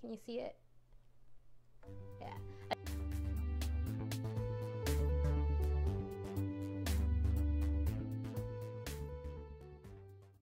Can you see it? Yeah.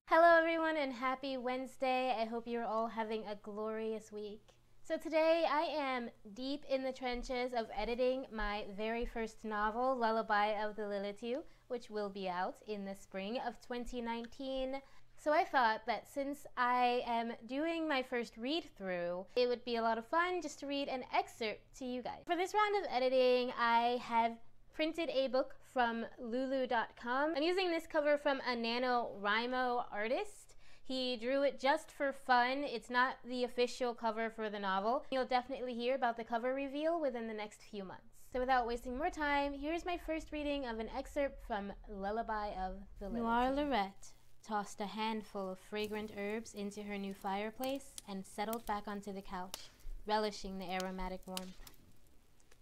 Hello everyone and happy Wednesday. I hope you're all having a glorious week. So today I am deep in the trenches of editing my very first novel, Lullaby of the Lilitu, which will be out in the spring of 2019. So I thought that since I am doing my first read-through, it would be a lot of fun just to read an excerpt to you guys. For this round of editing, I have printed a book from Lulu.com. I'm using this cover from a NaNoWriMo artist. He drew it just for fun. It's not the official cover for the novel. You'll definitely hear about the cover reveal within the next few months. So without wasting more time, here's my first reading of an excerpt from Lullaby of the Lilitu. Noir Lorette tossed a handful of fragrant herbs into her new fireplace and settled back onto the couch, relishing the aromatic warmth.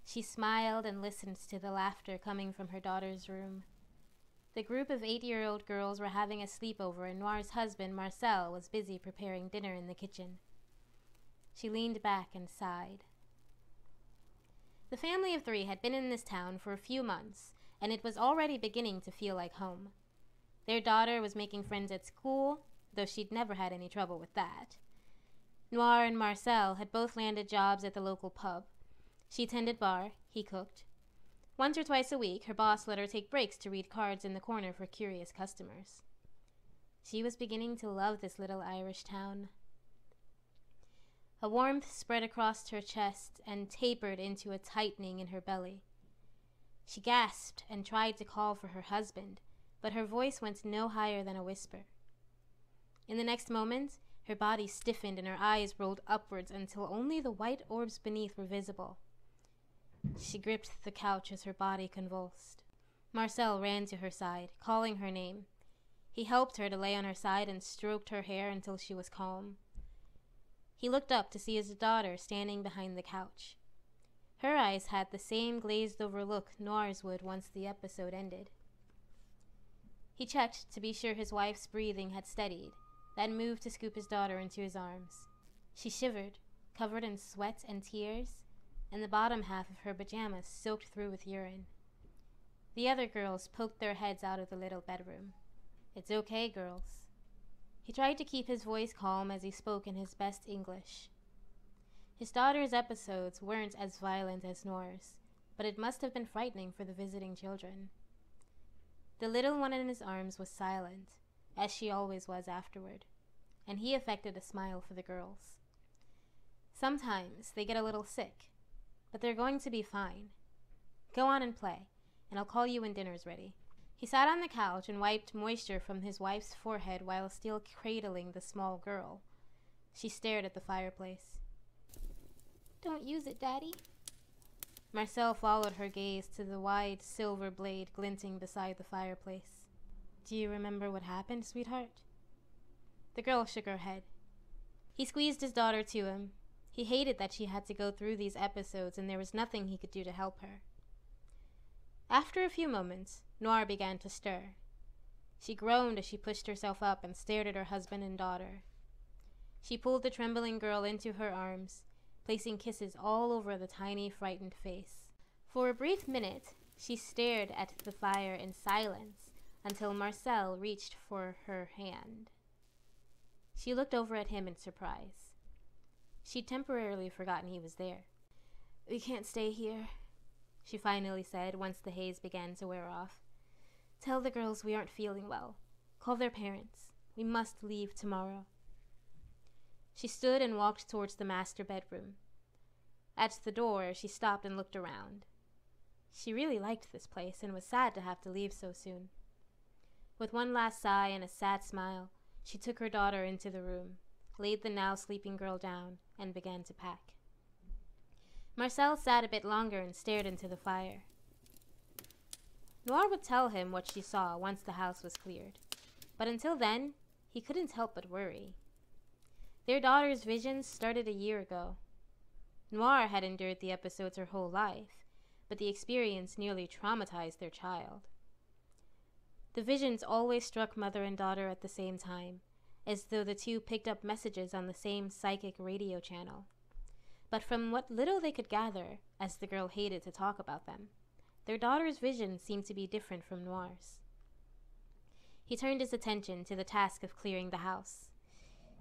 She smiled and listened to the laughter coming from her daughter's room. The group of 8-year-old girls were having a sleepover, and Noir's husband, Marcel, was busy preparing dinner in the kitchen. She leaned back and sighed. The family of 3 had been in this town for a few months, and it was already beginning to feel like home. Their daughter was making friends at school, though she'd never had any trouble with that. Noir and Marcel had both landed jobs at the local pub. She tended bar, he cooked. Once or twice a week, her boss let her take breaks to read cards in the corner for curious customers. She was beginning to love this little Irish town. A warmth spread across her chest and tapered into a tightening in her belly. She gasped and tried to call for her husband, but her voice went no higher than a whisper. In the next moment, her body stiffened and her eyes rolled upwards until only the white orbs beneath were visible. She gripped the couch as her body convulsed. Marcel ran to her side, calling her name. He helped her to lay on her side and stroked her hair until she was calm. He looked up to see his daughter standing behind the couch. Her eyes had the same glazed-over look Noir's would once the episode ended. He checked to be sure his wife's breathing had steadied, then moved to scoop his daughter into his arms. She shivered, covered in sweat and tears, and the bottom half of her pajamas soaked through with urine. The other girls poked their heads out of the little bedroom. "It's okay, girls." He tried to keep his voice calm as he spoke in his best English. His daughter's episodes weren't as violent as Noir's, but it must have been frightening for the visiting children. The little one in his arms was silent, as she always was afterward, and he affected a smile for the girls. "Sometimes they get a little sick, but they're going to be fine. Go on and play, and I'll call you when dinner's ready." He sat on the couch and wiped moisture from his wife's forehead while still cradling the small girl. She stared at the fireplace. "Don't use it, Daddy." Marcel followed her gaze to the wide silver blade glinting beside the fireplace. "Do you remember what happened, sweetheart?" The girl shook her head. He squeezed his daughter to him. He hated that she had to go through these episodes, and there was nothing he could do to help her. After a few moments, Noir began to stir. She groaned as she pushed herself up and stared at her husband and daughter. She pulled the trembling girl into her arms, placing kisses all over the tiny, frightened face. For a brief minute, she stared at the fire in silence until Marcel reached for her hand. She looked over at him in surprise. She'd temporarily forgotten he was there. "We can't stay here," she finally said once the haze began to wear off. "Tell the girls we aren't feeling well. Call their parents. We must leave tomorrow." She stood and walked towards the master bedroom. At the door, she stopped and looked around. She really liked this place and was sad to have to leave so soon. With one last sigh and a sad smile, she took her daughter into the room, laid the now sleeping girl down, and began to pack. Marcel sat a bit longer and stared into the fire. Noir would tell him what she saw once the house was cleared, but until then, he couldn't help but worry. Their daughter's visions started a year ago. Noir had endured the episodes her whole life, but the experience nearly traumatized their child. The visions always struck mother and daughter at the same time, as though the two picked up messages on the same psychic radio channel. but from what little they could gather, as the girl hated to talk about them, their daughter's vision seemed to be different from Noir's. He turned his attention to the task of clearing the house.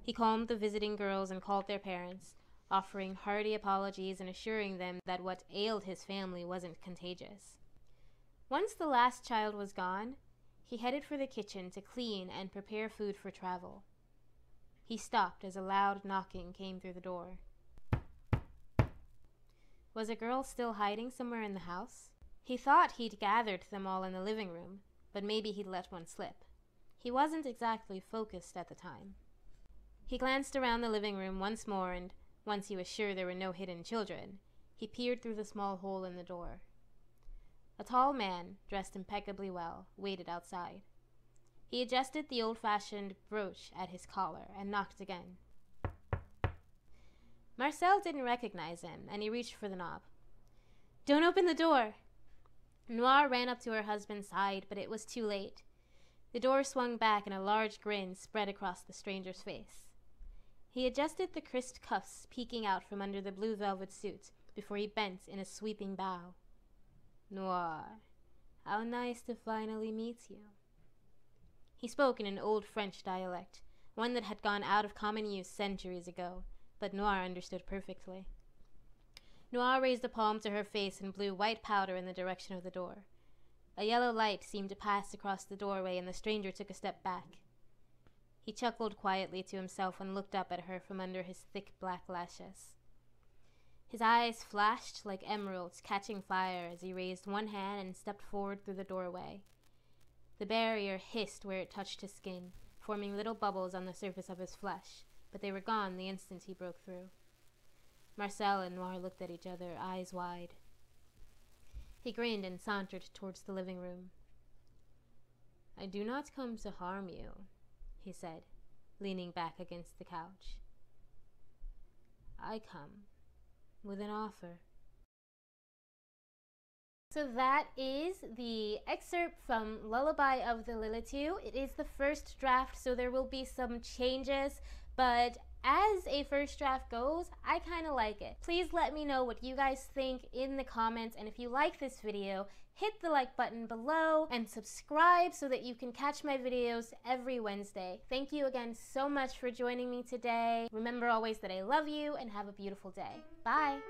He calmed the visiting girls and called their parents, offering hearty apologies and assuring them that what ailed his family wasn't contagious. Once the last child was gone, he headed for the kitchen to clean and prepare food for travel. He stopped as a loud knocking came through the door. Was a girl still hiding somewhere in the house? He thought he'd gathered them all in the living room, but maybe he'd let one slip. He wasn't exactly focused at the time. He glanced around the living room once more, and once he was sure there were no hidden children, he peered through the small hole in the door. A tall man, dressed impeccably well, waited outside. He adjusted the old-fashioned brooch at his collar and knocked again. Marcel didn't recognize him, and he reached for the knob. "Don't open the door!" Noir ran up to her husband's side, but it was too late. The door swung back and a large grin spread across the stranger's face. He adjusted the crisped cuffs peeking out from under the blue velvet suit before he bent in a sweeping bow. "Noir, how nice to finally meet you." He spoke in an old French dialect, one that had gone out of common use centuries ago, but Noir understood perfectly. Noir raised a palm to her face and blew white powder in the direction of the door. A yellow light seemed to pass across the doorway, and the stranger took a step back. He chuckled quietly to himself and looked up at her from under his thick black lashes. His eyes flashed like emeralds catching fire as he raised one hand and stepped forward through the doorway. The barrier hissed where it touched his skin, forming little bubbles on the surface of his flesh, but they were gone the instant he broke through. Marcel and Noir looked at each other, eyes wide. He grinned and sauntered towards the living room. "I do not come to harm you," he said, leaning back against the couch. "I come with an offer." So that is the excerpt from Lullaby of the Lilitu. It is the first draft, so there will be some changes, but as a first draft goes, I kind of like it. Please let me know what you guys think in the comments, and if you like this video, hit the like button below and subscribe so that you can catch my videos every Wednesday. Thank you again so much for joining me today. Remember always that I love you and have a beautiful day. Bye!